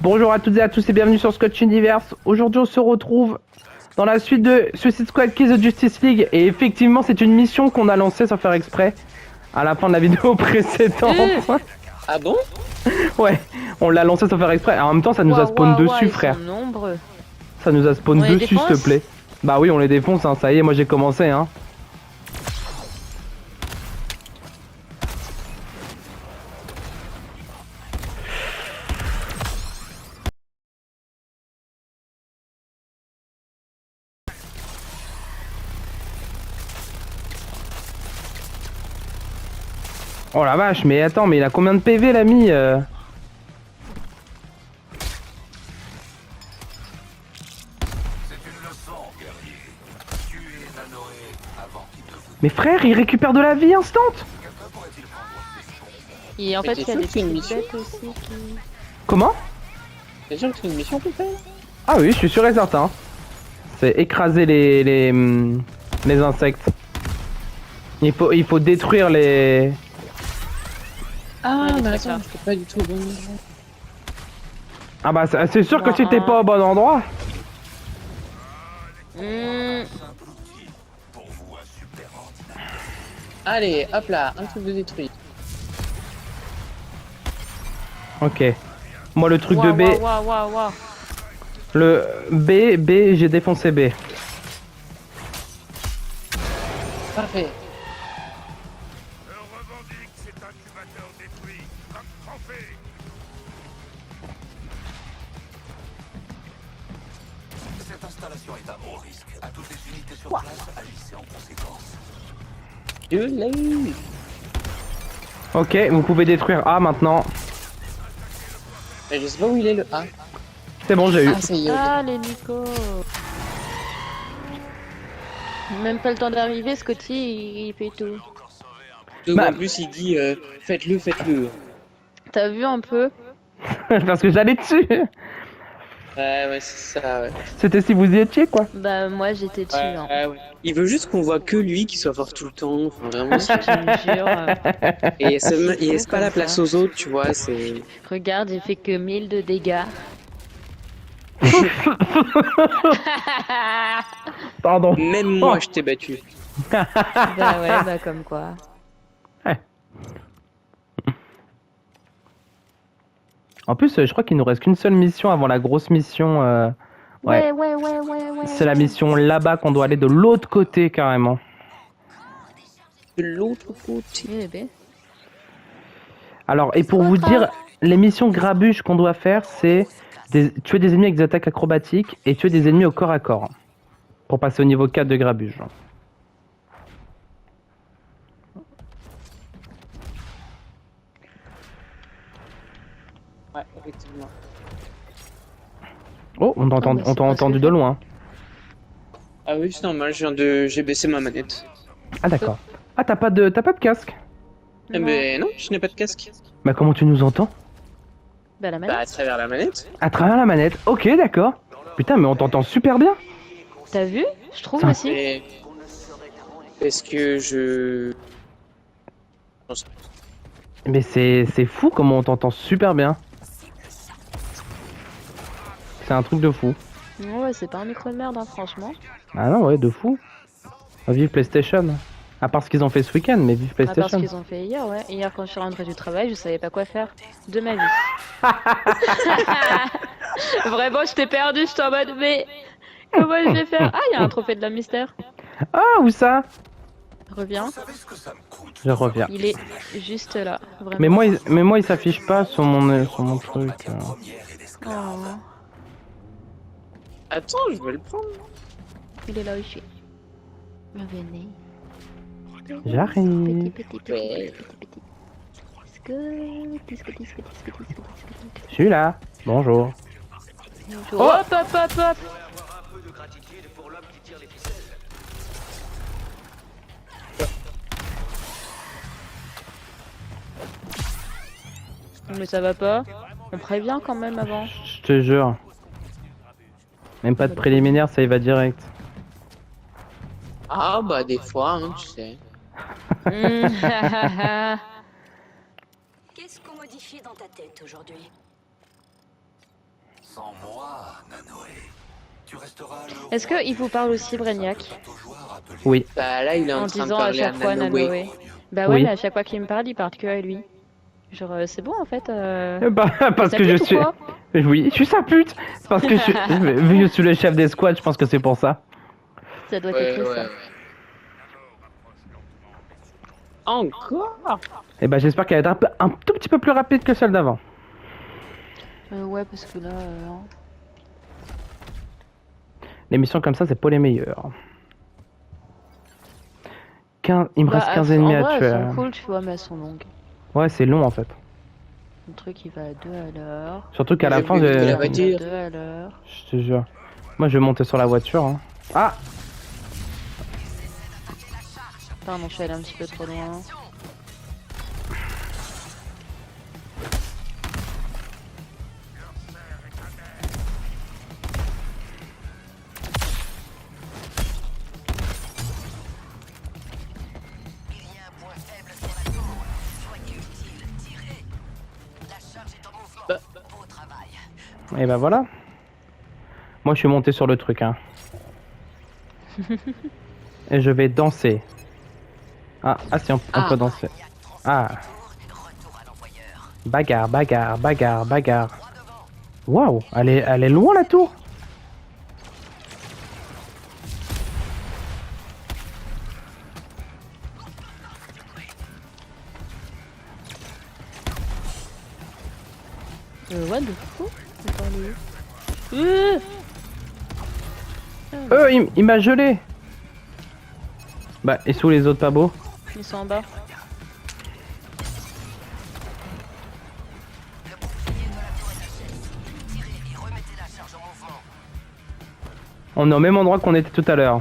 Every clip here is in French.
Bonjour à toutes et à tous et bienvenue sur Scotch Universe. Aujourd'hui on se retrouve dans la suite de Suicide Squad Kill the Justice League. Et effectivement c'est une mission qu'on a lancée sans faire exprès à la fin de la vidéo précédente. Ah bon? Ouais, on l'a lancée sans faire exprès. En même temps ça nous a spawn dessus frère. Ça nous a spawn dessus s'il te plaît. Bah oui on les défonce hein, ça y est moi j'ai commencé hein. Oh la vache, mais attends, mais il a combien de PV l'ami Mais frère, il récupère de la vie instant. Et en fait, il y a des petites bêtes aussi qui... Comment? T'es sûr que c'est une mission qu'on fait? Ah oui, je suis sûr et certain. C'est écraser les insectes. Il faut détruire les... Ah, Ouais, mais mais attends, c'est pas du tout au bon endroit. Ah bah c'est sûr que c'était pas au bon endroit. Allez, hop là, un truc de détruit. Ok. Moi le truc de B... Waouh. Le B, j'ai défoncé B. Parfait. Cette installation est à haut risque. À toutes les unités sur place, agissez en conséquence. Je l'ai eu. Ok, vous pouvez détruire A maintenant. Mais je sais pas où il est le A. C'est bon, j'ai eu. Ah, ça y est. Ah, les Nico. Même pas le temps d'arriver, Scotty, il fait tout. Donc, Bah, en plus, il dit faites-le, faites-le. T'as vu un peu? Parce que j'allais dessus. Ouais, c'est ça, ouais. C'était si vous y étiez quoi. Bah, moi, j'étais dessus, hein. Ouais. Il veut juste qu'on voit que lui qui soit fort tout le temps. Enfin, vraiment, c'est... Je te jure. Et il laisse pas comme la place ça. aux autres, tu vois, c'est... Regarde, j'ai fait que 1000 de dégâts. Pardon. Même moi, je t'ai battu. Bah ouais, bah comme quoi. En plus, je crois qu'il nous reste qu'une seule mission avant la grosse mission. Ouais. Ouais. C'est la mission là-bas qu'on doit aller de l'autre côté carrément. De l'autre côté. Eh ben. Alors, et pour vous dire, les missions grabuge qu'on doit faire, c'est tuer des ennemis avec des attaques acrobatiques et tuer des ennemis au corps à corps. Pour passer au niveau 4 de grabuge. Ouais, effectivement. Oh, on t'a entendu de loin. Ah oui, c'est normal, j'ai baissé ma manette. Ah d'accord. Ah, t'as pas de casque? Eh ben non, je n'ai pas de casque. Bah comment tu nous entends? Bah la Bah, manette. à travers la manette. À travers la manette. Ok, d'accord. Putain, mais on t'entend super bien. T'as vu? Je trouve Ça. aussi. Et... Est-ce que je... Mais c'est fou comment on t'entend super bien. C'est un truc de fou. Ouais, c'est pas un micro de merde, hein, franchement. Ah non, ouais, de fou. Vive PlayStation. À part ce qu'ils ont fait ce week-end, mais vive À part ce PlayStation. qu'ils ont fait hier, ouais. Hier, quand je suis rentrée du travail, je savais pas quoi faire de ma vie. Vraiment, je t'ai perdu, je suis en mode, mais comment je vais faire? Ah, il y a un trophée de la mystère. Ah, où ça? Reviens. Je reviens. Il est juste là, vraiment. Mais moi, il s'affiche pas sur mon truc. Oh, Attends, je vais le prendre. il est là où je suis. Revenez. J'arrive. Petit. Scotty. Je suis là. Bonjour. Hop. Mais ça va pas. On prévient quand même avant. Je te jure. Même pas de préliminaire, ça y va direct. Ah bah des fois, hein, tu sais. Qu'est-ce qu'on modifie dans ta tête aujourd'hui? Sans moi, Nanoé, tu resteras le Est-ce qu'il vous parle aussi, Brainiac? joueur appelé Oui. Bah là, il est en En train de disant à parler à chaque fois Nanoé. Nanoé. Bah ouais, Oui. mais à chaque fois qu'il me parle, il parle que à lui. Genre, c'est bon en fait. Bah, parce Ça que je pute ou suis... quoi? Oui, je suis sa pute. Parce que vu que je suis le chef des squads, je pense que c'est pour ça. Ça doit Ouais, être ouais, ça. ouais. Encore? Et bah j'espère qu'elle va être un tout petit peu plus rapide que celle d'avant. Ouais, parce que là. Hein. Les missions comme ça, c'est pas les meilleures. Il me reste 15 en ennemis à vrai, tuer. elles sont cool, tu vois, mais elles sont longues. Ouais, c'est long en fait. Le truc, il va à 2 à l'heure. Surtout qu'à la J'ai fin, vu que la j'ai... voiture. 2 à l'heure. Je te jure. Moi, je vais monter sur la voiture. Hein. Ah! Pardon, je suis allé un petit peu trop loin. Et bah voilà. Moi, je suis monté sur le truc. Hein. Et je vais danser. Ah si, on peut danser. Ah. Bagarre, bagarre, bagarre, bagarre. Waouh, elle est loin la tour. What the fuck? Il m'a gelé. Bah, et sous les autres pas beaux? Ils sont en bas. On est au même endroit qu'on était tout à l'heure.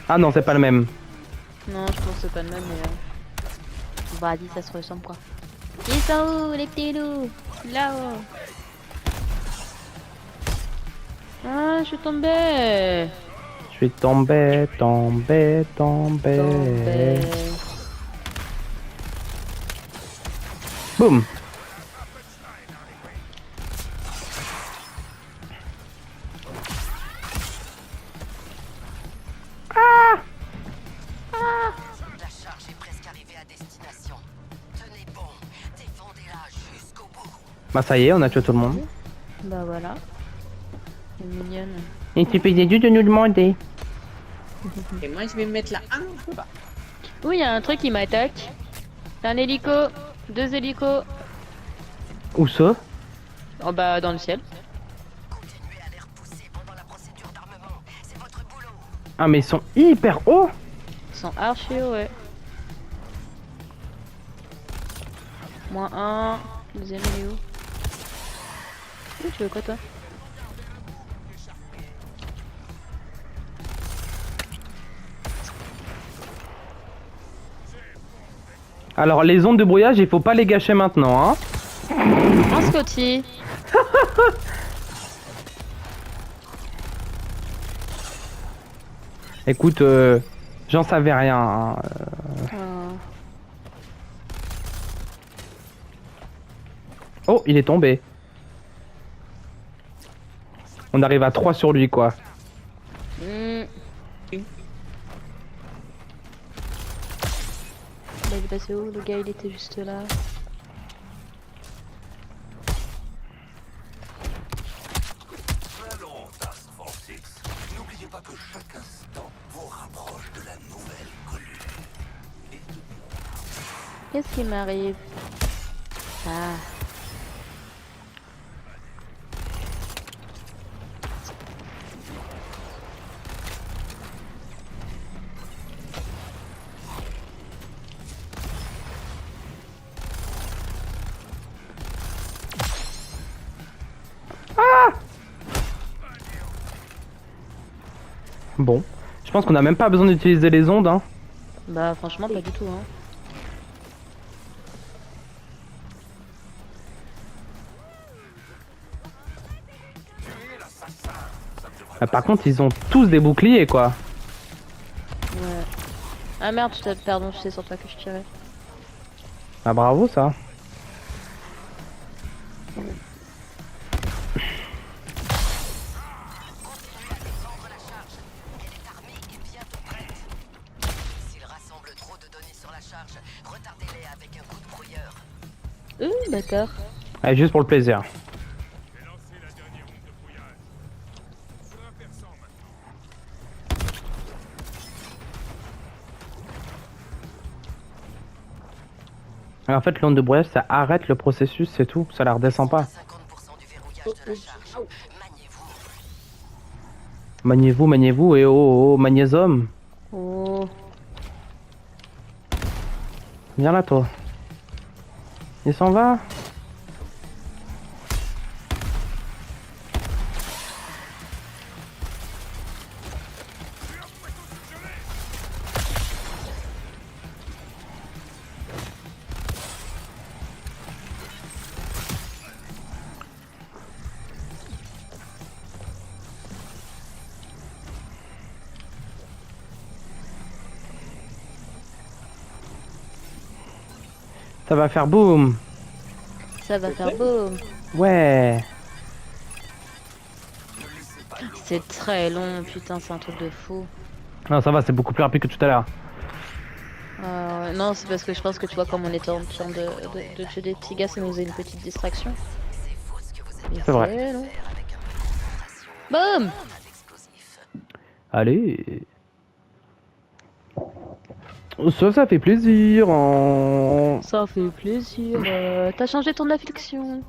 Ah non, c'est pas le même. Non, je pense que c'est pas le même, mais. Bah, dis, ça se ressemble quoi. Ils sont où les petits loups? Là-haut. Ah, je suis tombée. Je suis tombé, tombé, tombé. Tombée. Boum. La charge est presque arrivée à destination. Tenez bon, défendez-la jusqu'au bout. Bah ça y est, on a tué tout le monde. Bah voilà. C'est mignonne. Il suffisait juste de nous demander. Et moi, je vais me mettre là un peu bas. Ouh, il y a un truc qui m'attaque. C'est un hélico. 2 hélicos. Où ça? Oh bah dans le ciel. Continuez à les repousser pendant la procédure d'armement. C'est votre boulot. Ah mais ils sont hyper hauts. Ils sont archi hauts, ouais. -1. Deuxième il est où? Oui, tu veux quoi toi? Alors les ondes de brouillage, il faut pas les gâcher maintenant, hein. Un Scotty. Écoute, j'en savais rien. Hein. Oh, il est tombé. On arrive à 3 sur lui, quoi. Bah, il est passé où? Le gars il était juste là. Allons, Task Force X. N'oubliez pas que chaque instant vous rapproche de la nouvelle colline. Et de moi. Qu'est-ce qui m'arrive? Ah. Bon. Je pense qu'on a même pas besoin d'utiliser les ondes, hein. Bah franchement pas du tout hein. Par contre, ils ont tous des boucliers, quoi. Ouais. Ah merde, pardon, c'est sur toi que je tirais. Ah bravo, ça. S'ils rassemblent trop de données sur la charge, retardez-les avec un coup de brouilleur. D'accord. Allez, juste pour le plaisir. En fait, l'onde de brouillage, ça arrête le processus, c'est tout. Ça la redescend pas. 50% du verrouillage de la charge. Maniez-vous. Maniez-vous, maniez-vous, et oh, magnésium. Oh. Viens là, toi. Il s'en va. Ça va faire boum. Ça va faire boum. Ouais. C'est très long, putain, c'est un truc de fou. Non, ça va, c'est beaucoup plus rapide que tout à l'heure. Non, c'est parce que je pense que tu vois, comme on était en train de tuer des petits gars, ça nous faisait une petite distraction. C'est vrai. long. Boum. Allez. Ça fait plaisir. Ça fait plaisir. T'as changé ton affliction.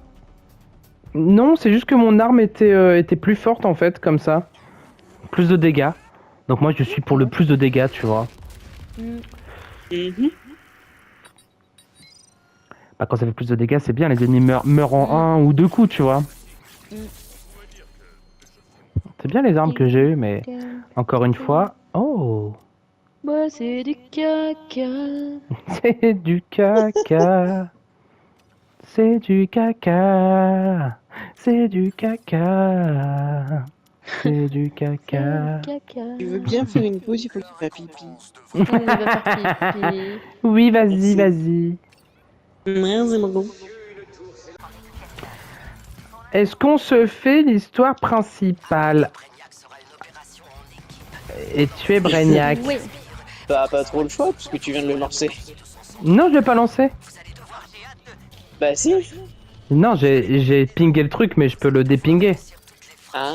Non, c'est juste que mon arme était plus forte en fait, comme ça. Plus de dégâts. Donc moi je suis pour le plus de dégâts, tu vois. Bah quand ça fait plus de dégâts, c'est bien, les ennemis meurent en un ou deux coups, tu vois. C'est bien les armes que j'ai eues, mais encore une fois... Oh. Bah c'est du caca. C'est du caca. C'est du caca. C'est du caca. C'est du caca. Tu veux bien faire une pause, il faut que tu fasses pipi. On va faire pipi. Oui, vas-y, Merci. vas-y. Merci beaucoup. Est-ce qu'on se fait l'histoire principale? Brainiac sera une opération en équipe. Et tu es Brainiac. Oui. Bah, pas trop le choix, puisque tu viens de le lancer. Non, je l'ai pas lancé. Bah, si. Non, j'ai pingé le truc, mais je peux le dépinguer. Ah.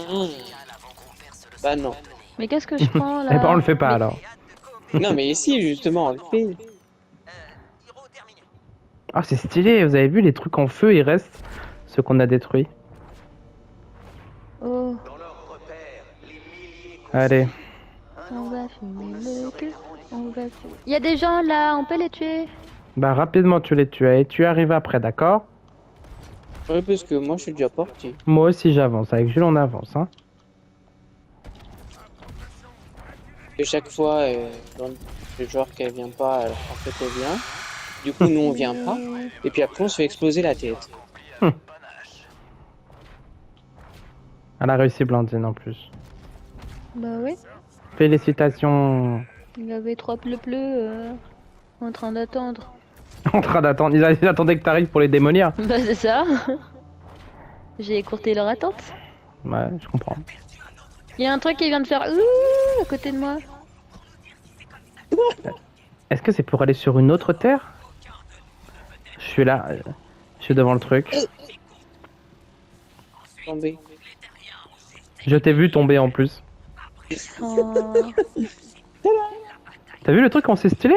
Bah, non. Mais qu'est-ce que je prends là? Eh ben, on le fait pas alors. Non, mais si, justement, on le fait. Ah, c'est stylé, vous avez vu les trucs en feu, ils restent. Ceux qu'on a détruits. Oh, Allez. on va fumer le cul. On va fumer. Il y a des gens là, on peut les tuer. Bah, rapidement, tu les tues. Et tu arrives après, d'accord? Ouais, parce que moi, je suis déjà parti. Moi aussi, j'avance. Avec Jules, on avance, hein. Et chaque fois, le joueur qui vient pas, en fait, elle vient. Du coup, nous, on vient pas. Et puis après, on se fait exploser la tête. Elle a réussi Blandine en plus. Bah oui. Félicitations. Il y avait 3 pleu en train d'attendre. En train d'attendre. Ils attendaient que t'arrives pour les démolir. Bah c'est ça. J'ai écourté leur attente. Ouais, je comprends. Il y a un truc qui vient de faire ouh à côté de moi. Est-ce que c'est pour aller sur une autre terre? Je suis là. Je suis devant le truc. Tombé. Je t'ai vu tomber en plus. Oh. T'as vu le truc, on s'est stylé?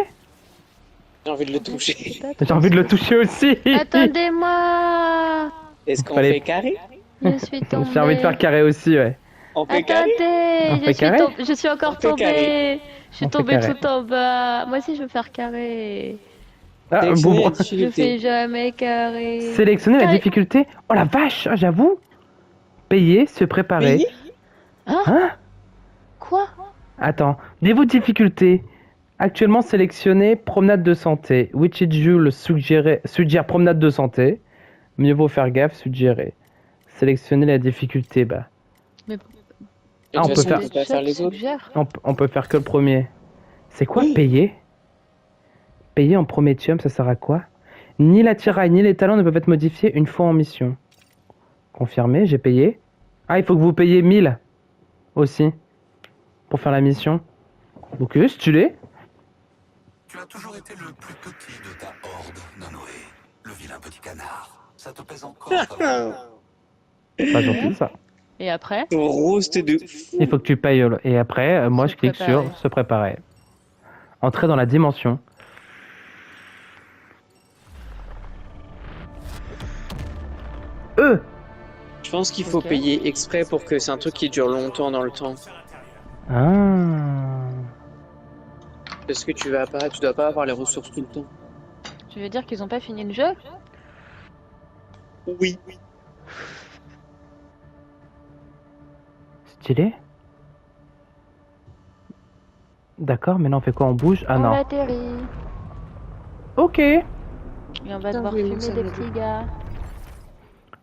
J'ai envie de le toucher. J'ai envie de le toucher aussi. Attendez-moi. Est-ce qu'on Fallait- fait carré? Je suis tombée. J'ai envie de faire carré aussi, ouais. On fait carré? Attendez, On fait carré je suis encore On fait carré. tombée. Je suis On fait tombée carré. tout en bas. Moi aussi je veux faire carré. Ah, Sélectionner bon, la Je difficulté. fais jamais carré. sélectionner la Carré. difficulté. Oh la vache, ah, j'avoue. Payer, se préparer. Payer Hein? Quoi? Attends, niveau de difficulté. Actuellement sélectionné promenade de santé. Witchy Jules suggère promenade de santé. Mieux vaut faire gaffe, suggérer. Sélectionner la difficulté, bah. De Ah, on toute peut façon, faire- on peut pas faire les autres. On peut faire que le premier. C'est quoi Oui. payer? Payer en prométhium, ça sert à quoi? Ni l'attirail ni les talents ne peuvent être modifiés une fois en mission. Confirmé, j'ai payé. Ah, il faut que vous payiez 1000 aussi pour faire la mission. Ok, stylé. Tu as toujours été le plus petit de ta horde, Nanoé. Le vilain petit canard. Ça te pèse encore Pas gentil ça. Et après, Roast de Il faut que tu payes. Et après, moi Se je clique préparer. sur se préparer. Entrer dans la dimension. Je pense qu'il faut Ok. payer exprès pour que c'est un truc qui dure longtemps dans le temps. Ah. Parce que tu dois pas avoir les ressources tout le temps. tu veux dire qu'ils ont pas fini le jeu? Oui. Stylé. D'accord, maintenant on fait quoi? On bouge? Ah On non. atterrit. Ok. Et on va Putain, devoir oui, fumer ça des me petits gars.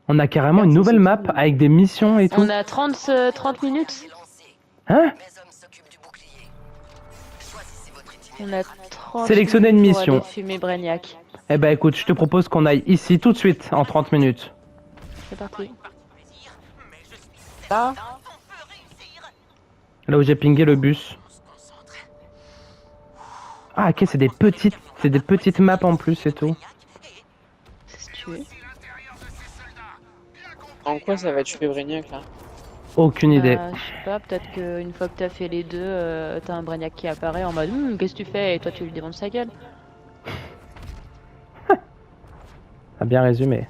On a carrément une Regarde, nouvelle c'est map fou. avec des missions et tout. On a 30 minutes. Hein? Mes hommes s'occupent du bouclier. Choisissez votre itinéraire. On a 30 Sélectionner une minutes pour mission. aller fumer Brainiac. Eh ben écoute, je te propose qu'on aille ici tout de suite en 30 minutes. C'est parti. Là, Là où j'ai pingé le bus. Ah ok, c'est des petites maps en plus et tout. C'est tué. en quoi ça va tuer Brainiac là? Aucune idée. Je sais pas, peut-être qu'une fois que t'as fait les deux, t'as un Brainiac qui apparaît en mode qu'est-ce que tu fais? Et toi tu lui démontes sa gueule. T'as bien résumé.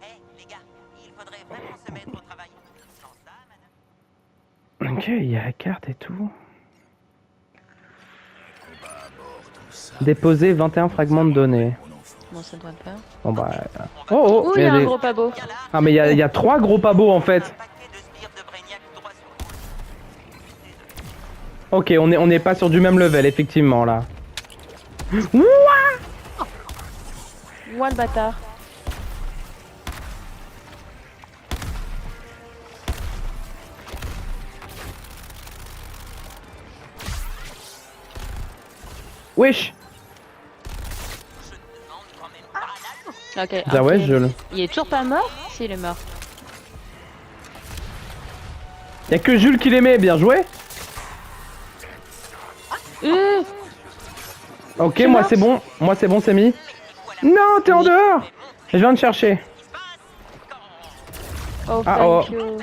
Eh, les gars, il faudrait vraiment se mettre au travail. Sans ça, madame. Ok, il y a la carte et tout. Déposer 21 fragments de données. Bon, ça devrait le faire. Bon bah... Oh oh, Ouh, il y a un des- gros pabot. Ah mais il y a 3 gros pabots en fait. Un paquet de sbires de Brainiac droit sur vous. Ok, on n'est pas sur du même level effectivement là. Ouah, le bâtard. Wesh. Ok. Ah ouais, ok. je le... Il est toujours pas mort? Si, il est mort. Y a que Jules qui l'aimait, bien joué. Ok, moi c'est bon, c'est mis. Non, t'es en dehors. Je viens de chercher. Oh, Ah, thank oh. you.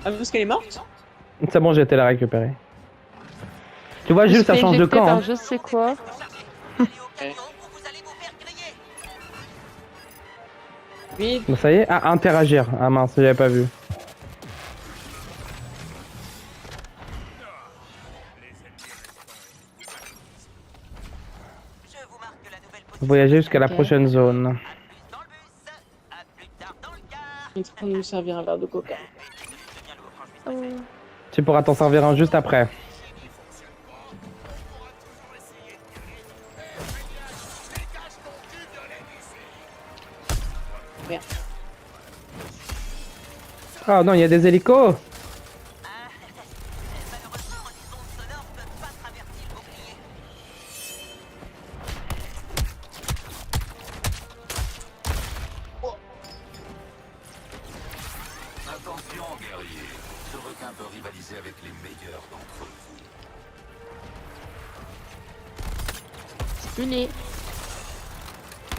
Ah, parce qu'elle est morte? C'est bon, j'ai été la récupérer. Tu vois, Jules, Je ça fais change de éjecter camp. par Hein. je sais quoi. Allez au camion ou vous allez vous faire griller. Oui. Bon, ça y est. Ah, interagir. Ah mince, j'avais pas vu. Je vous marque la nouvelle position. Voyager jusqu'à la Ok. prochaine zone. Dans le bus. À plus tard dans le car. Il est en train de nous servir un verre de coca. Tu pourras t'en servir un juste après. Merde. Ah non, il y a des hélicos. Malheureusement, les ondes sonores peuvent pas traverser le bouclier. Attention, guerrier. Ce requin peut rivaliser avec les meilleurs d'entre vous. Fini.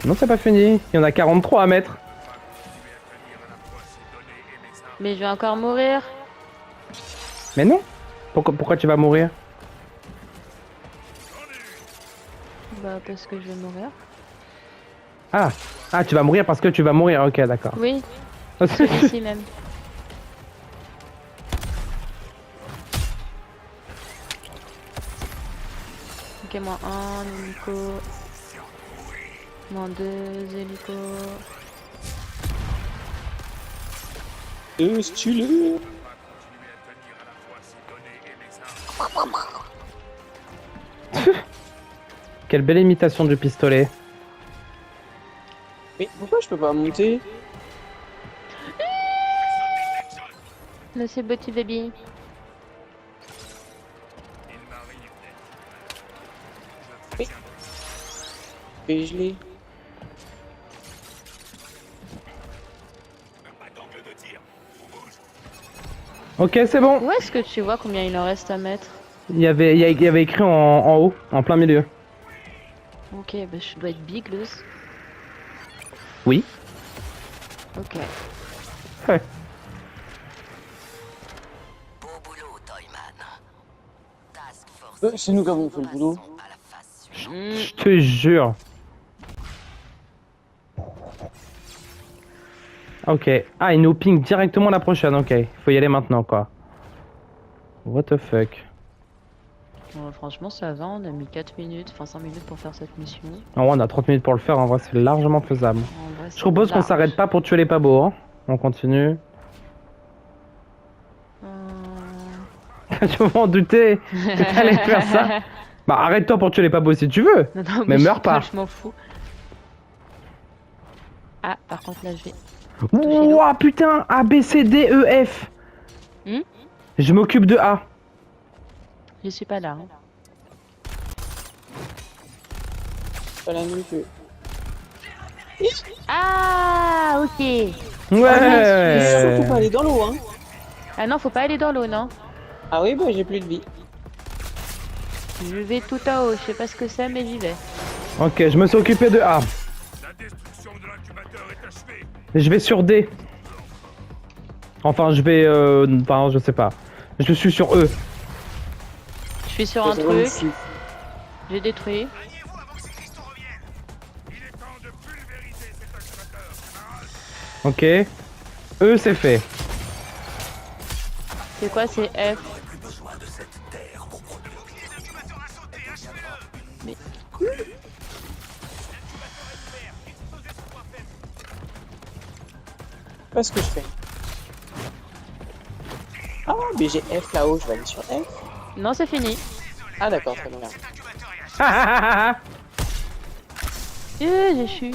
Non, c'est pas fini. Il y en a 43 à mettre. Mais je vais encore mourir. Mais non. Pourquoi tu vas mourir? Bah, parce que je vais mourir. Ah. Ah, tu vas mourir parce que tu vas mourir. Ok, d'accord. Oui, celui-ci même. Ok, moins un hélico. Moins deux hélicos. Stylé. Quelle belle imitation du pistolet. Mais pourquoi je peux pas monter? Là, c'est Betty Baby. Et je l'ai. Ok, c'est bon. Où est-ce que tu vois combien il en reste à mettre? Il y avait écrit en haut, en plein milieu. Ok, bah je dois être bigleuse. Oui. Ok. Ouais. Beau boulot, Toyman. Task Force C'est nous qui avons fait le boulot. à la phase suivante. Je te jure. Ok. Ah, il nous ping directement la prochaine. Ok. Faut y aller maintenant, quoi. What the fuck. Bon, franchement, ça va, on a mis 4 minutes, enfin 5 minutes pour faire cette mission. En vrai, on a 30 minutes pour le faire. En vrai, c'est largement faisable. En vrai, Je propose qu'on s'arrête pas pour tuer les pas beaux. Hein. On continue. Je m'en doutais que t'allais faire ça. Bah, arrête-toi pour tuer les pas beaux si tu veux. Non, non, Mais meurs je pas. Je m'en fous. Ah, par contre, là, je vais. Ouah, putain. A, B, C, D, E, F. Hmm. Je m'occupe de A. Je suis pas là. Hein. Pas la nuit que. Ah, ok. Ouais. Surtout pas aller dans l'eau, hein. Ah non, faut pas aller dans l'eau, non. Ah oui, bah j'ai plus de vie. Je vais tout en haut, je sais pas ce que c'est, mais j'y vais. Ok, je me suis occupé de A. La destruction de l'incubateur est achevée. Je vais sur D. Enfin, je vais... Enfin, je sais pas. Je suis sur E. Je suis sur un truc, j'ai détruit. Alliez-vous avant que ces cristaux reviennent. Il est temps de pulvériser cet incubateur, camarade. Ok. E, c'est fait. C'est quoi, c'est F? Plus besoin de cette terre pour produire. L'incubateur a sauté, achevez-le. Mais... Pas ce que je fais. Ah, mais j'ai F là-haut, je vais aller sur F. Non, c'est fini. Ah d'accord, très bien. J'ai chu. Les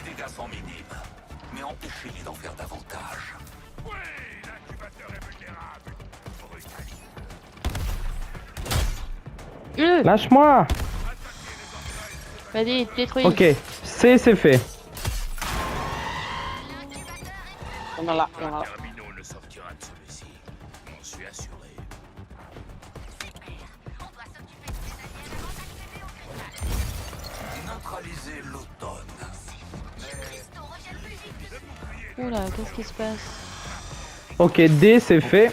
dégâts sont minimes, mais empêchez-les d'en faire davantage. Oui, l'incubateur est vulnérable. Lâche-moi. Vas-y, détruis. Ok. C, c'est fait. On en a, on en a. Terminaux ne sortira de celui-ci. J'en suis assuré. Neutraliser l'automne. Oula, qu'est-ce qui se passe? Ok, D, c'est fait.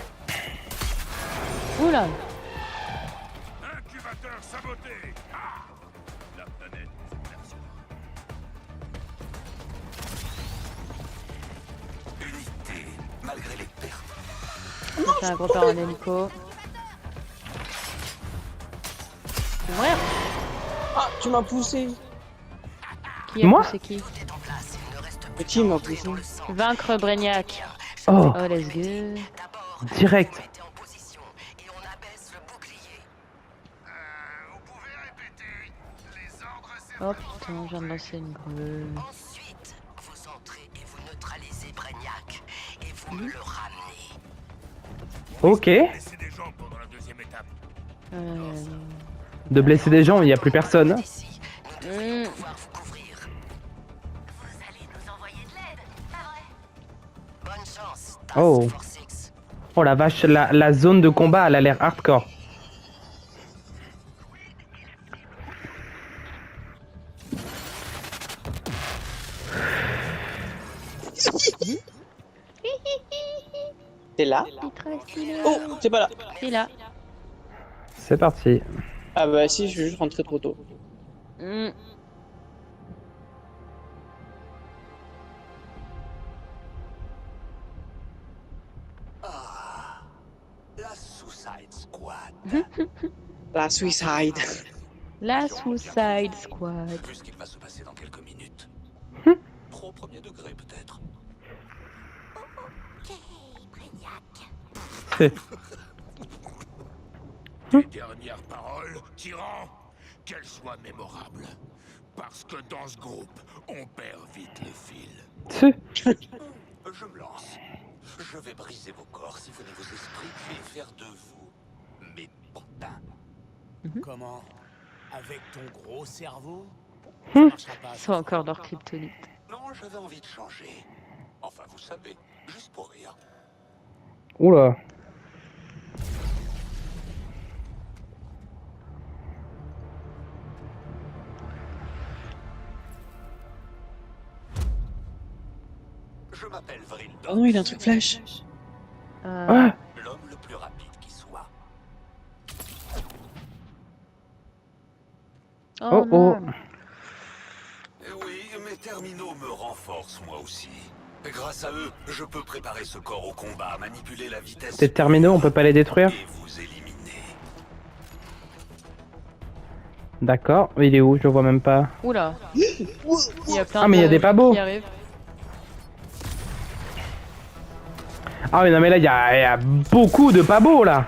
Oula. Incubateur saboté. Ah, la planète nous aperçoit. Unité, malgré les pertes. On fait un gros part en hélico. Je vais mourir. Ah, tu m'as poussé. Qui a Moi poussé qui? Mais qui m'a poussé? Vaincre Brainiac. Oh, Oh, let's go. direct. Mettez en position et on abaisse le bouclier. Vous pouvez répéter les ordres. Oh putain, je viens de lancer une grue. Ensuite, vous entrez et vous neutralisez Brainiac et vous me le ramenez. Ok. Laissez des gens pendant la deuxième étape. De blesser des gens, il n'y a plus personne. Ici, nous devrions pouvoir vous couvrir. Vous allez nous envoyer de l'aide, pas vrai? Bonne chance, Task Oh. Force X. Oh la vache, la zone de combat, elle a l'air hardcore. T'es là? Oh, Oh, t'es pas là. il est là. C'est parti. Ah bah si, je suis juste rentré trop tôt. Hmm. La Suicide Squad. La Suicide. La Suicide Squad. Vu ce qu'il va se passer dans quelques minutes. Trop premier degré peut-être. C'est- Tes dernières paroles, tyran, qu'elles soient mémorables. Parce que dans ce groupe, on perd vite le fil. c'est- Je me lance. Je vais briser vos corps, siphonner vos esprits et faire de vous mes pantins. Comment? Avec ton gros cerveau, Hum. marchera pas. Ils sont encore leur kryptonite. Non, j'avais envie de changer. Enfin, vous savez, juste pour rire. Oula. Je m'appelle Vril Oh non, il a un truc flash. Ah, l'homme le plus rapide qui soit. oh, non. Eh oui, mes terminaux me renforcent moi aussi. Et grâce à eux, je peux préparer ce corps au combat, manipuler la vitesse Tes terminaux, on peut pas les détruire? et vous éliminer. D'accord. Il est où? Je le vois même pas. Oula. Il y a plein Ah, mais il y a de des pas beaux. qui arrivent. Ah oui, non mais là, il y a beaucoup de pas beaux, là.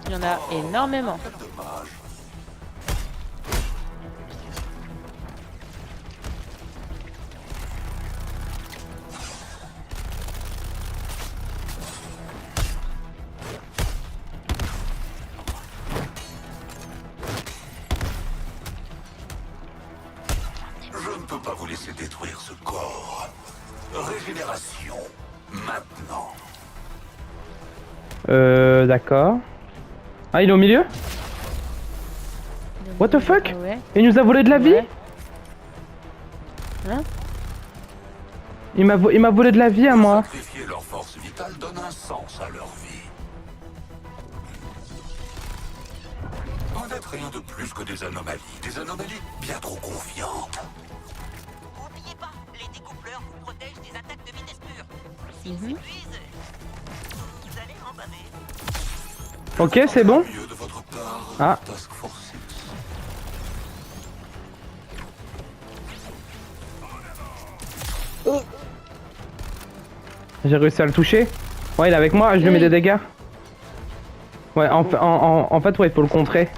Il y en a énormément. Dommage. Je ne peux pas vous laisser détruire ce corps. Régénération, maintenant. D'accord. Ah, il est au milieu? What the fuck? Ah ouais. Il nous a volé de la vie? Ouais. Hein? Il m'a volé de la vie à moi. Sacrifier leur force vitale donne un sens à leur vie. Vous n'êtes rien de plus que des anomalies bien trop confiantes. N'oubliez pas, les découpleurs vous protègent des attaques de vitesse pure. S'ils Mhm. s'épuisent, vous allez en baver. Ok, c'est bon. Mieux de votre part, Ah. Task Force 6. J'ai réussi à le toucher. Ouais, il est avec moi, je lui mets des dégâts. Ouais, en fait, ouais, il faut le contrer.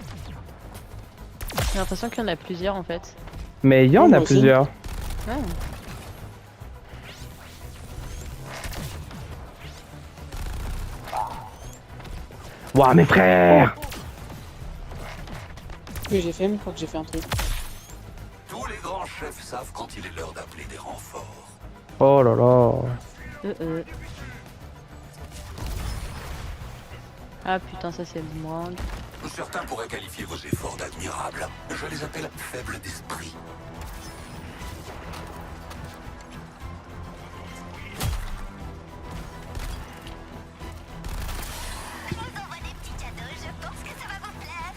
J'ai l'impression qu'il y en a plusieurs en fait. Mais il y en Moi a aussi. plusieurs. Ouais. Waouh, mes frères! Oui, j'ai fait, mais je crois que j'ai fait un truc. Tous les grands chefs savent quand il est l'heure d'appeler des renforts. Oh là là. Ah putain, ça c'est le boomerang. Certains pourraient qualifier vos efforts d'admirables. Je les appelle faibles d'esprit. Je vous envoie des petits cadeaux, je pense que ça va vous plaire.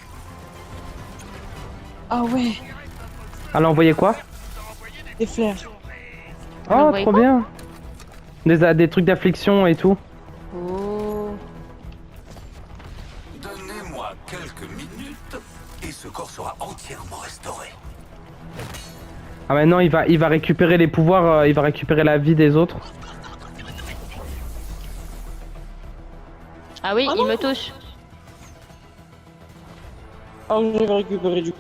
Ah ouais, Elle a envoyé quoi? des fleurs. Oh, envoyé trop quoi? bien. Des trucs d'affliction et tout. Oh. Donnez-moi quelques minutes et ce corps sera entièrement restauré. Ah maintenant il va récupérer les pouvoirs, il va récupérer la vie des autres. Ah oui, Ah il non. me touche. Ah, je vais récupérer du coup.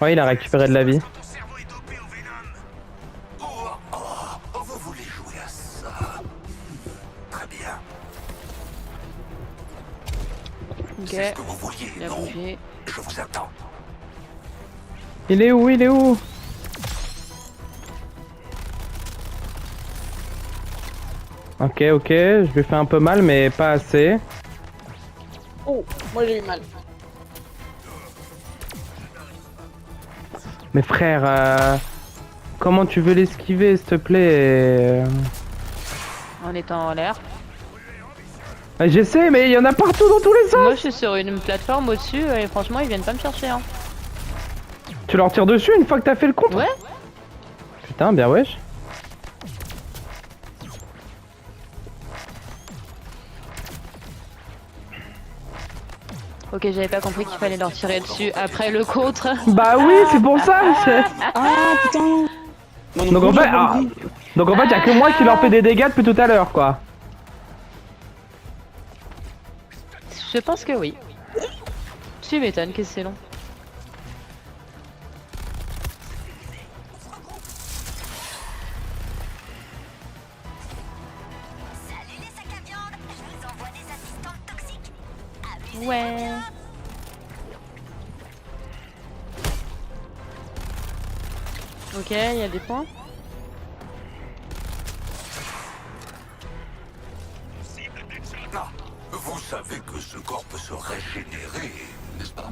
Ouais, il a récupéré de la vie. Ton cerveau est dopé au Venom. Vous voulez jouer à ça? Très bien. C'est ce Ok. que vous vouliez, Il a non? bougé. Je vous attends. Il est où? Il est où? Ok, ok, je lui fais un peu mal, mais pas assez. Oh, moi j'ai eu mal. Mais frère, comment tu veux l'esquiver, s'il te plaît? En étant en l'air. J'essaie, mais il y en a partout dans tous les sens. Moi je suis sur une plateforme au-dessus et franchement ils viennent pas me chercher hein. Tu leur tires dessus une fois que t'as fait le contre? Ouais. Putain, bien wesh. Ok, j'avais pas compris qu'il fallait leur tirer dessus après le contre. Bah oui, c'est pour ça. Ah putain. Moi non Donc plus, en fait, j'ai pas compris. donc en fait, y a que moi qui leur fais des dégâts depuis tout à l'heure, quoi. Je pense que oui. Tu m'étonnes que c'est long. Salut les sacs à viande, je vous envoie des assistantes toxiques. Amusez-vous Ouais. bien. Ok, il y a des points. Ah, vous savez que ce corps peut se régénérer, n'est-ce pas?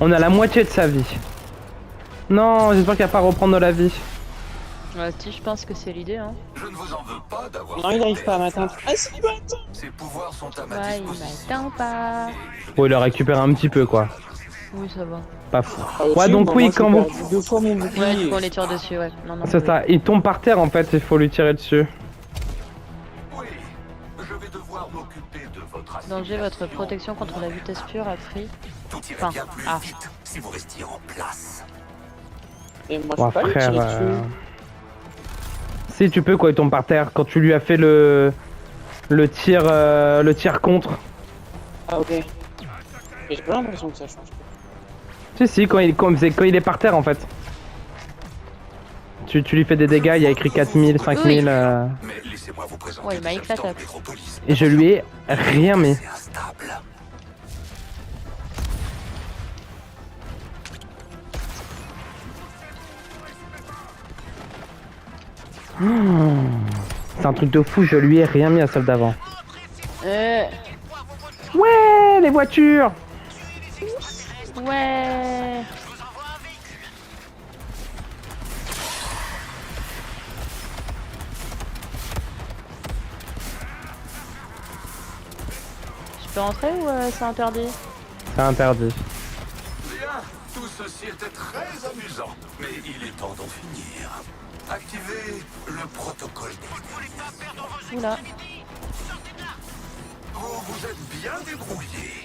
On a la moitié de sa vie. Non, j'espère qu'il va pas reprendre de la vie. Ouais, si, je pense que c'est l'idée, hein. Je ne vous en veux pas d'avoir... Non, il n'arrive pas à m'atteindre. Ah si, il m'atteint. Ses pouvoirs sont à ma Ouais, il disposition. m'attend pas. Bon, il a récupéré un petit peu, quoi. Oui, ça va. Pas fou. Ah, Ouais, aussi, donc moi, oui, j'ai quand vous... perdu 2 fois mon Ouais, bouclier. du coup, on les tire dessus, ouais. Non, non. C'est oui. ça, il tombe par terre, en fait, il faut lui tirer dessus. Oui, je vais devoir m'occuper de votre Danger, votre assimilation. protection contre la vitesse pure a pris. Tout irait Enfin, bien plus ah. vite si vous restiez en place. Et moi, je Bon, peux pas lui frère... tirer dessus. Si, tu peux, quoi, il tombe par terre. Quand tu lui as fait le tir contre. Ah, ok. Mais j'ai pas l'impression que ça change. Si, quand il est par terre, en fait. Tu lui fais des dégâts, il y a écrit 4000, 5000... Mais laissez-moi vous présenter Ouais, il m'a des éclaté. habitants de Métropolis. Et je lui ai rien mis. C'est instable. C'est un truc de fou, je lui ai rien mis à celle d'avant. Ouais, les voitures! Ouais. Je peux rentrer ou c'est interdit? C'est interdit. Bien, tout ceci était très amusant. Mais il est temps d'en finir. Activez le protocole. Oula. Vous vous êtes bien débrouillés.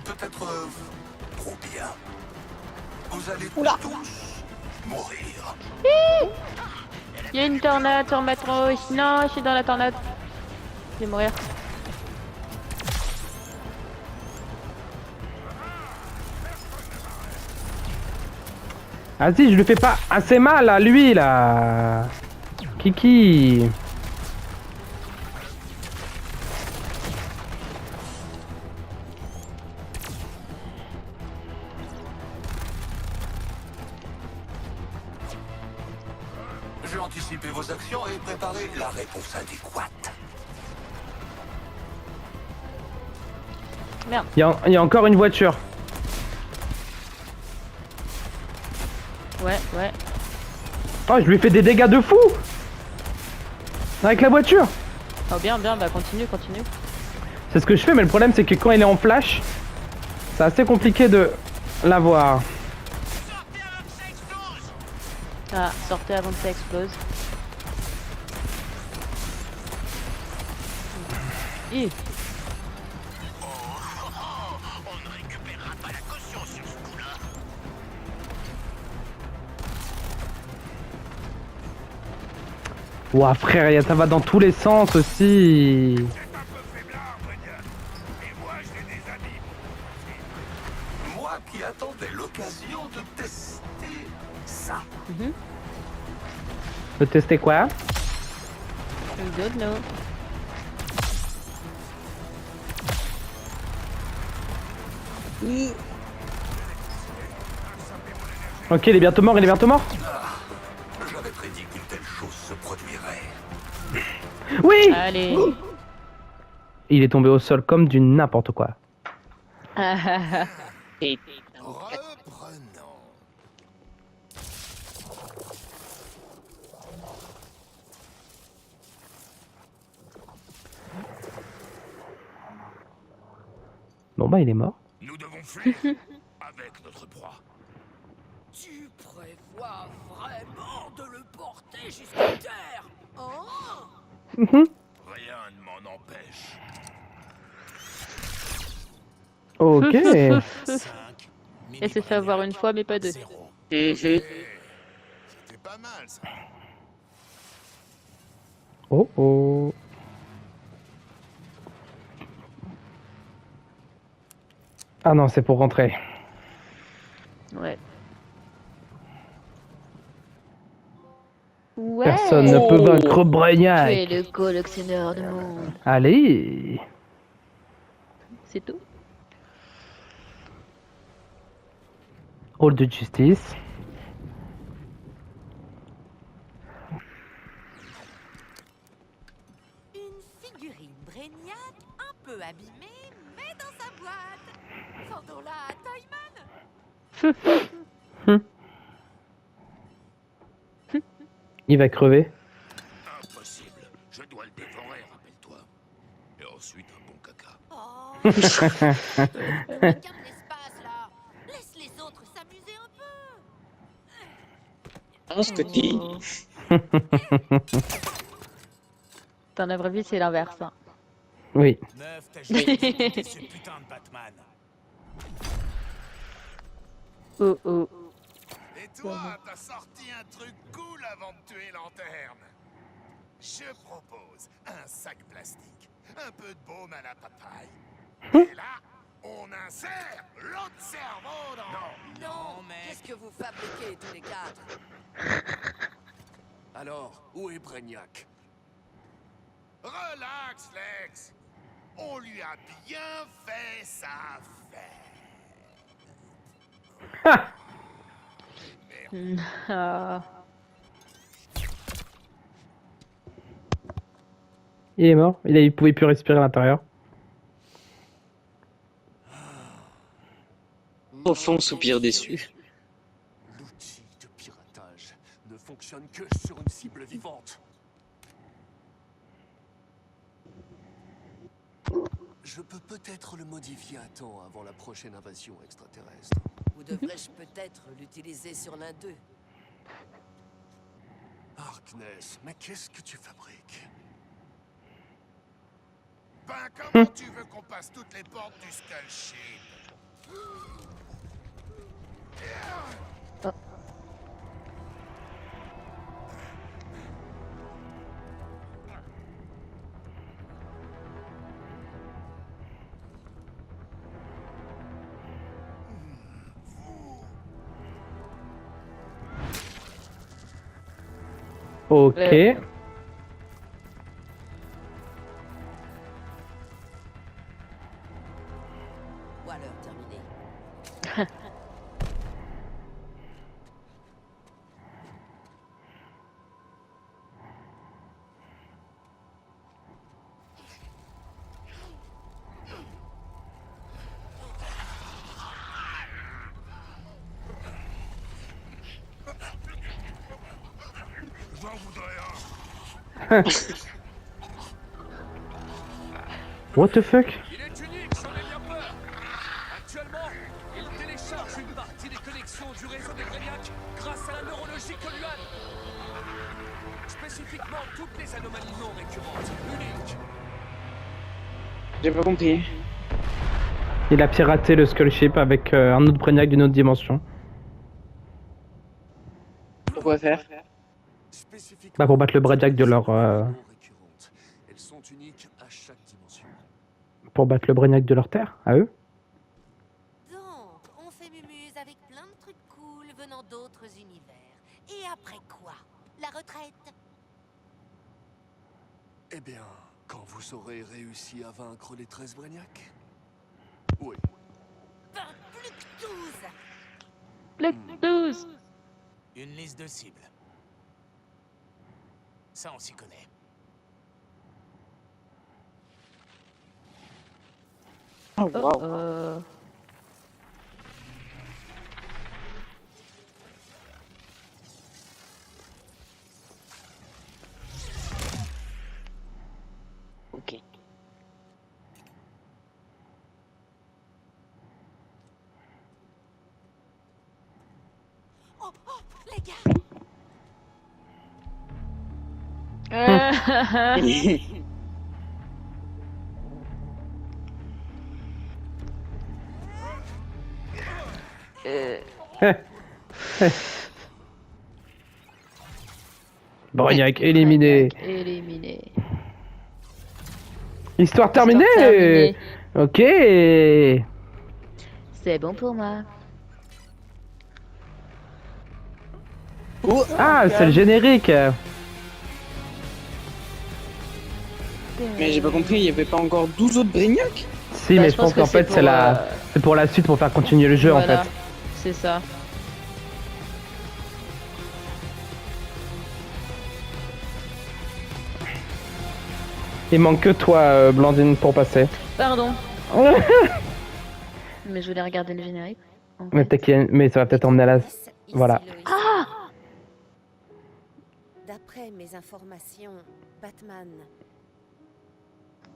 Peut-être trop bien. Vous allez tous mourir. Il y a une tornade sur ma tronche. Non, je suis dans la tornade. Je vais mourir. Vas-y, je lui fais pas assez mal à lui, là. Kiki. J'ai anticipé vos actions et préparé la réponse adéquate. Merde. Il y a encore une voiture. Ouais, ouais. Oh, je lui fais des dégâts de fou. Avec la voiture. Oh bien, bien, bah continue, continue. C'est ce que je fais, mais le problème, c'est que quand il est en flash, c'est assez compliqué de l'avoir. Ah, sortez avant que ça explose. Hi. Ouah, frère, ça va dans tous les sens aussi. Moi qui attendais l'occasion de tester ça. De tester quoi? I don't know. Ok, il est bientôt mort, il est bientôt mort. J'avais prédit qu'une telle chose se produirait. Oui. Allez. Il est tombé au sol comme du n'importe quoi. Et Reprenons. Bon bah il est mort. Nous devons fuir avec notre proie. Tu prévois vraiment de le porter jusqu'à terre? Oh! Rien ne m'en empêche. Ok. Elle s'est fait avoir une fois, mais pas deux. C'était pas mal ça. Oh oh. Ah non, c'est pour rentrer. Ouais. Ouais. Personne ne peut vaincre Tu es Brainiac. le collectionneur de monde. Allez. C'est tout. Rôle de justice. Une figurine Brainiac un peu abîmée, mais dans sa boîte. Vendons-la à Toyman. Il va crever. Impossible. Je dois le dévorer, rappelle-toi. Et ensuite un bon caca. Oh, regarde l'espace là. Laisse les autres s'amuser un peu. Hein, Scotty. Dans la vraie vie, c'est l'inverse. Hein. Oui. Meuf, t'as jamais démonté ce putain de Batman. Oh oh. Et toi, t'as sorti un truc cool avant de tuer Lanterne. Je propose un sac plastique, un peu de baume à la papaye. Et là, on insère l'autre cerveau dans... Non, qu'est-ce que vous fabriquez tous les quatre? Alors, où est Brainiac? Relax, Lex. On lui a bien fait sa fête. Ah. Il est mort. Il pouvait plus respirer à l'intérieur. Profond soupir déçu. L'outil de piratage ne fonctionne que sur une cible vivante. Je peux peut-être le modifier à temps avant la prochaine invasion extraterrestre. Ou devrais-je peut-être l'utiliser sur l'un d'eux? Harkness, mais qu'est-ce que tu fabriques? Ben, comment tu veux qu'on passe toutes les portes du Skull Ship? Ok. Ou alors terminé. J'en voudrais un. What the fuck? Il est unique, j'en ai bien peur. Actuellement, il télécharge une partie des connexions du réseau des Brainiacs grâce à la neurologie coluane. Spécifiquement toutes les anomalies non récurrentes, uniques. J'ai pas compris. Il a piraté le Skull Ship avec un autre Brainiac d'une autre dimension. Pourquoi faire? Spécifiquement Bah pour battre le Brainiac de leur... non récurrentes. Elles sont uniques à chaque dimension. pour battre le Brainiac de leur terre, à eux. Donc, on fait mumuse avec plein de trucs cool venant d'autres univers. Et après quoi? La retraite? Eh bien, quand vous aurez réussi à vaincre les 13 Brainiacs? Oui. Ben, plus que 12! Plus 12. Une liste de cibles. Ça, on s'y connaît. Oh, Oh, wow. Ok. Oh, oh, les gars! Brainiac éliminé. Éliminé. Histoire terminée. terminée. Ok. C'est bon pour moi. Ah, c'est le générique. Mais j'ai pas compris, il y avait pas encore 12 autres Brainiacs? Si, Bah, mais je je pense pense que qu'en c'est fait, pour, c'est la... c'est pour la suite, pour faire continuer le jeu, Voilà. en fait. C'est ça. Il manque que toi, Blandine, pour passer. Pardon. Mais je voulais regarder le générique. en Mais, fait. mais ça va peut-être emmener à la... Ici Voilà. Loïs. Ah D'après mes informations, Batman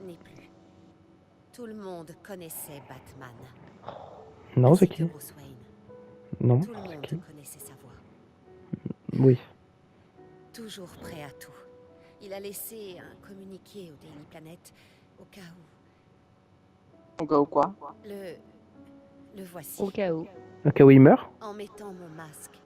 n'est plus. Tout le monde connaissait Batman. Non, c'est Ainsi qui que Bruce Wayne. Non, Tout le c'est monde qui connaissait sa voix. Oui. Toujours prêt à tout. Il a laissé un communiqué au Daily Planet au cas où. Au cas où quoi? Le voici. Au cas où. Au cas où il meurt. En mettant mon masque,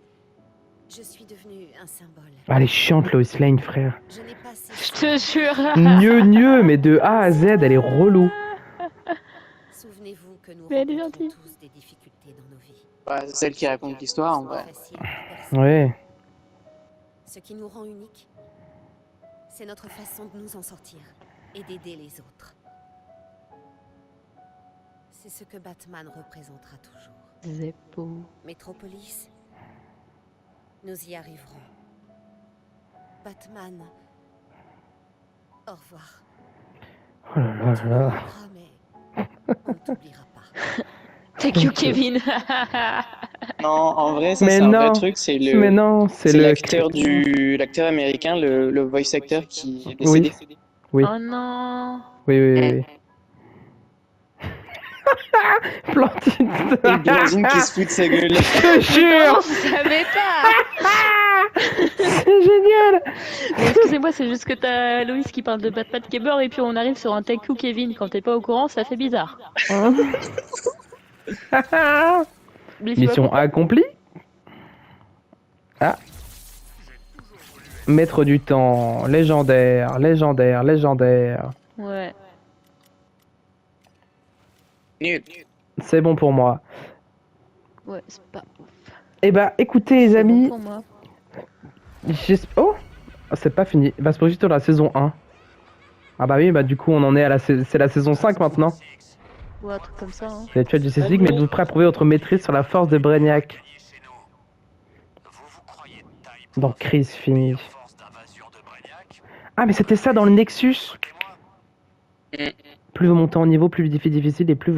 je suis devenue un symbole. Ah, elle est chiante, Lois Lane, frère. Je n'ai pas Je cessé. te jure. Mieux, mais de A à Z, elle est relou. Souvenez-vous que nous Mais elle est rencontrons gentille. tous des difficultés dans nos vies. Bah, c'est celle qui raconte l'histoire, en vrai. Facile pour personne. Ouais. Ce qui nous rend uniques, c'est notre façon de nous en sortir et d'aider les autres. C'est ce que Batman représentera toujours. Zeppo. Métropolis, nous y arriverons. Batman, au revoir. Oh là là là là. Ah, mais on ne t'oubliera pas. Thank you, Kevin. Non, en vrai, ça Mais c'est un vrai non. truc, c'est Mais non, c'est le... l'acteur américain, le voice actor qui est décédé. Oui. Oh non. Oui. Plantine. Et Blandine qui se fout de sa gueule. Je te jure. Je savais pas. C'est génial. Mais excusez-moi, c'est juste que t'as Loïs qui parle de Batman qui est mort et puis on arrive sur un thank you, Kevin. Quand t'es pas au courant, ça fait bizarre. Mission accomplie. Ah. Maître du temps, légendaire. Ouais. Nul. C'est bon pour moi. Ouais, c'est pas ouf. Eh bah, écoutez les C'est amis, bon pour moi. oh, c'est pas fini. Il va se projeter dans la saison 1. Ah bah oui, bah du coup on en est à c'est la saison 5 maintenant. Ou un truc comme ça. Hein. Vous êtes tué du Justice League, mais êtes-vous prêt à prouver votre maîtrise sur la force de Brainiac dans Crise Finie. Ah mais c'était ça dans le Nexus. Plus vous montez en niveau, plus difficile et plus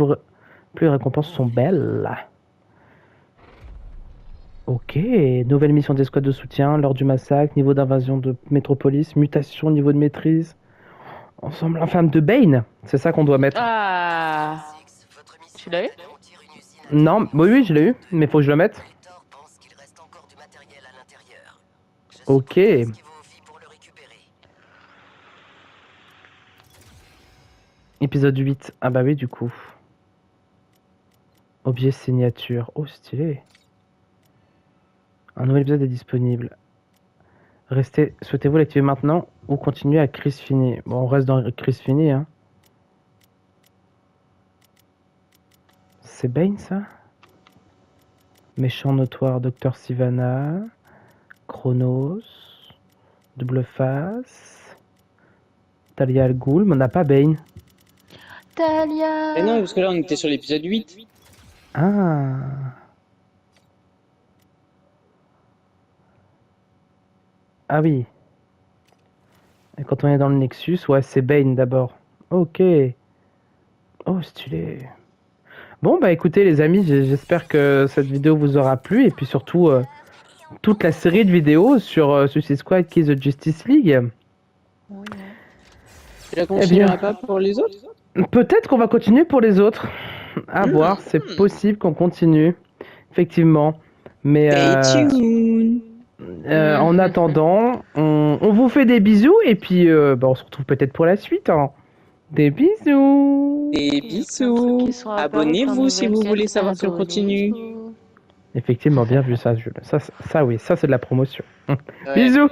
les récompenses sont belles. Ok, nouvelle mission d'escouade de soutien, lors du massacre, niveau d'invasion de Métropolis, mutation, niveau de maîtrise. Ensemble, infâme de Bane, c'est ça qu'on doit mettre. Ah. Tu l'as eu? Non, oui, je l'ai eu, mais faut que je le mette. Ok. Épisode 8, ah bah oui, du coup. Objet signature, oh stylé. Un nouvel épisode est disponible. Souhaitez-vous l'activer maintenant ou continuer à Crise Finie? Bon, on reste dans Crise Finie, hein. C'est Bane, ça? Méchant notoire, Dr Sivana, Chronos, Double Face, Talia al Ghul, mais on n'a pas Bane. Talia. Mais non, parce que là on était sur l'épisode 8. Ah. Ah oui. Et quand on est dans le Nexus, ouais, c'est Bane d'abord. Ok. Oh, stylé. Bon, bah écoutez les amis, j'espère que cette vidéo vous aura plu. Et puis surtout, toute la série de vidéos sur Suicide Squad Kill the Justice League. Oui, ouais. Tu la continueras pas pour les autres? Peut-être qu'on va continuer pour les autres. À voir, c'est possible qu'on continue. Effectivement. Mais en attendant, on vous fait des bisous et puis on se retrouve peut-être pour la suite. Hein. Des bisous. Des bisous. Abonnez-vous si vous voulez savoir si on continue. Effectivement, bien vu ça, Jules. Ça oui, ça c'est de la promotion. Ouais. Bisous.